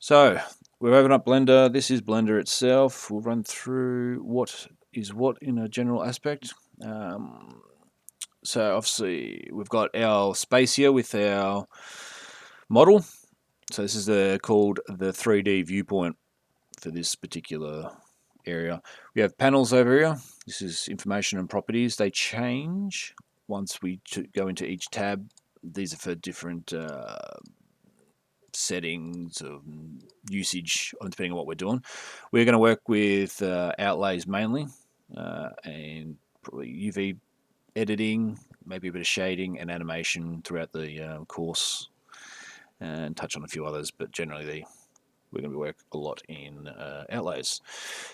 So we've opened up Blender. This is Blender itself. We'll run through what is what in a general aspect. Um, so obviously we've got our space here with our model. So this is called the 3D viewpoint for this particular area. We have panels over here. This is information and properties. They change once we go into each tab. These are for different settings of usage depending on what we're doing. We're going to work with outlays mainly and probably UV editing, maybe a bit of shading and animation throughout the course, and touch on a few others, but generally we're going to work a lot in outlays.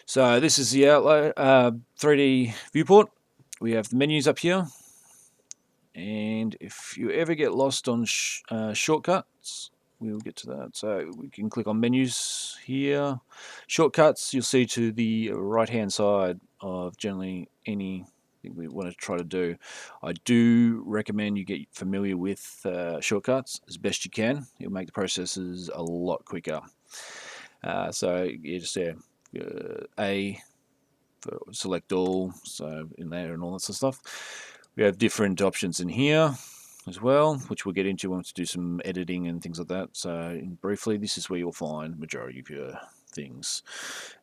So this is the outlay 3D viewport. We have the menus up here, and if you ever get lost on shortcuts, we'll get to that. So we can click on menus here. Shortcuts, you'll see to the right hand side of generally anything we want to try to do. I do recommend you get familiar with shortcuts as best you can. It'll make the processes a lot quicker. So you just A for select all, so in there and all that sort of stuff. We have different options in here as well, which we'll get into once we do some editing and things like that. So briefly, this is where you'll find majority of your things.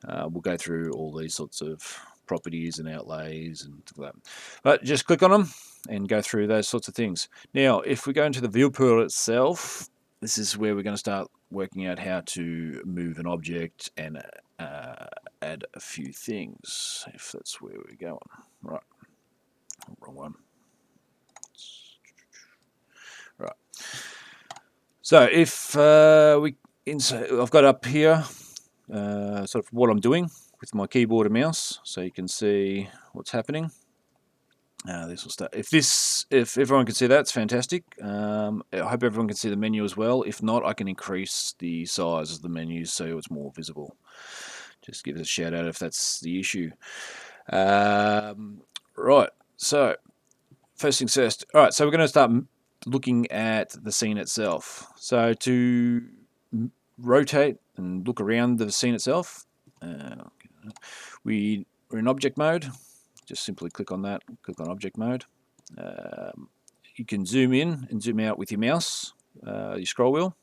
We'll go through all these sorts of properties and outlays and things like that. But just click on them and go through those sorts of things. Now, if we go into the viewport itself, this is where we're going to start working out how to move an object and add a few things, if that's where we're going. Right, wrong one. Right. So if I've got up here sort of what I'm doing with my keyboard and mouse, so you can see what's happening. This will start. If everyone can see that, it's fantastic. I hope everyone can see the menu as well. If not, I can increase the size of the menus so it's more visible. Just give us a shout out if that's the issue. Right. So first things first. All right. So we're going to start looking at the scene itself. So to rotate and look around the scene itself, we're in object mode. Just simply click on that, click on object mode. You can zoom in and zoom out with your mouse, your scroll wheel.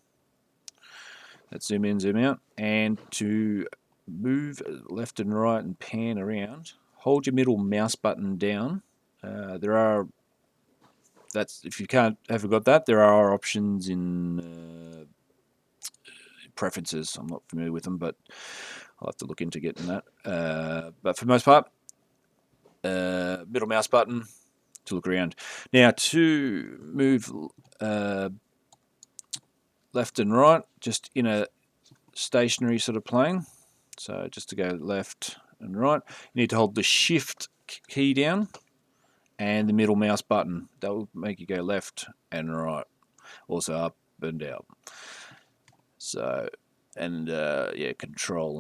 That's zoom in, zoom out. And to move left and right and pan around, hold your middle mouse button down. If you haven't got that, there are options in preferences. I'm not familiar with them, but I'll have to look into getting that. But for the most part, middle mouse button to look around. Now to move left and right, just in a stationary sort of plane. So just to go left and right, you need to hold the shift key down and the middle mouse button. That will make you go left and right, also up and down. So, and control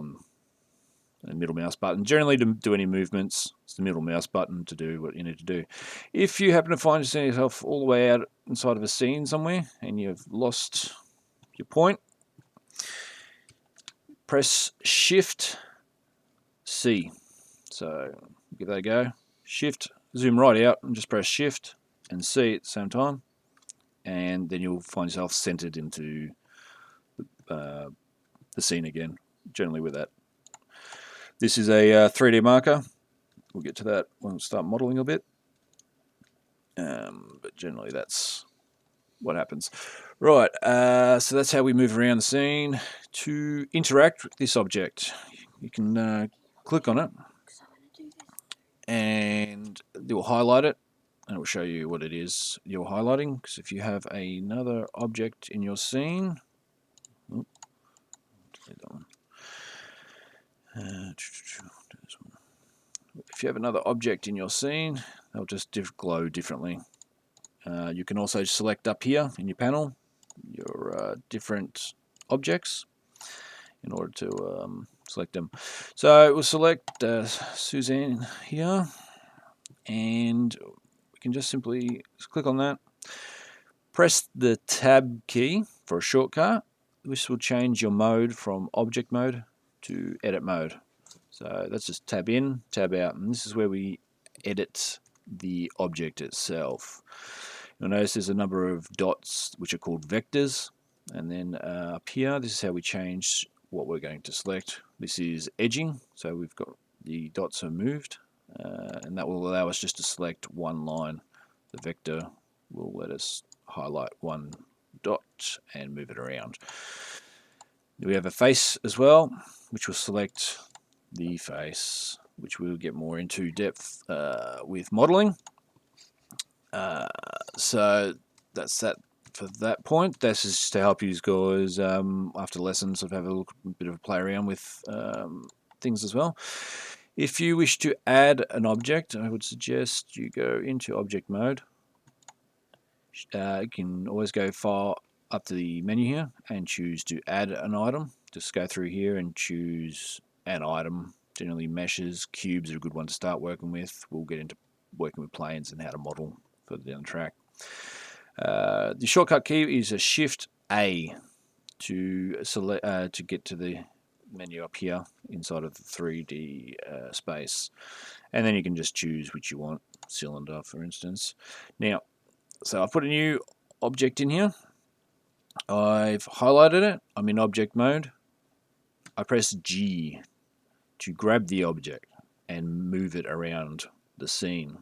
and middle mouse button. Generally, to do any movements, it's the middle mouse button to do what you need to do. If you happen to find yourself all the way out inside of a scene somewhere and you've lost your point, press Shift C. So give that a go. Shift, zoom right out and just press Shift and C at the same time, and then you'll find yourself centered into the scene again, generally with that. This is a 3D marker. We'll get to that when we start modeling a bit. But generally that's what happens. Right, so that's how we move around the scene. To interact with this object, you can click on it and it will highlight it, and it will show you what it is you're highlighting. Because if you have another object in your scene, delete that one. If you have another object in your scene, they'll just glow differently. You can also select up here in your panel your different objects in order to select them. So we'll select Suzanne here, and we can just simply click on that, press the tab key for a shortcut, this will change your mode from object mode to edit mode. So let's just tab in, tab out, and this is where we edit the object itself. You'll notice there's a number of dots which are called vectors, and then up here, this is how we change what we're going to select. This is edging, so we've got the dots are moved, and that will allow us just to select one line. The vector will let us highlight one dot and move it around. We have a face as well, which will select the face, which we'll get more into depth with modeling. So that's that for that point. That's just to help you guys after lessons sort of have a bit of a play around with things as well. If you wish to add an object, I would suggest you go into object mode. You can always go far up to the menu here and choose to add an item. Just go through here and choose an item. Generally meshes, cubes are a good one to start working with. We'll get into working with planes and how to model further down the track. The shortcut key is a Shift A to select to get to the menu up here inside of the 3D space, and then you can just choose which you want, cylinder for instance. Now, so I've put a new object in here. I've highlighted it. I'm in object mode. I press G to grab the object and move it around the scene.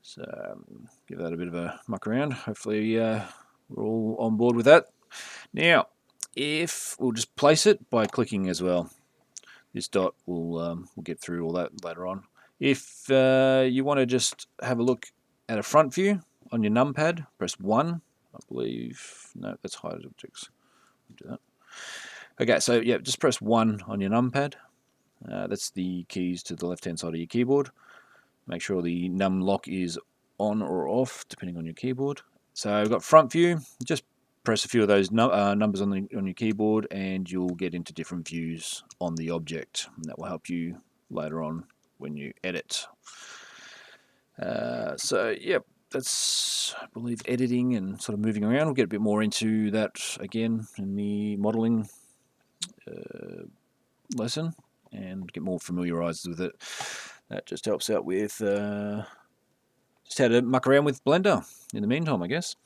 So give that a bit of a muck around. Hopefully we're all on board with that. Now, if we'll just place it by clicking as well. This dot will we'll get through all that later on. If you want to just have a look at a front view on your numpad, press 1. I believe, no, that's hide objects. Do that. Okay, so yeah, just press 1 on your numpad. That's the keys to the left-hand side of your keyboard. Make sure the num lock is on or off, depending on your keyboard. So I've got front view. Just press a few of those numbers on your keyboard, and you'll get into different views on the object, and that will help you later on when you edit. So yep, that's I believe editing and sort of moving around. We'll get a bit more into that again in the modeling lesson and get more familiarized with it. That just helps out with just how to muck around with Blender in the meantime, I guess.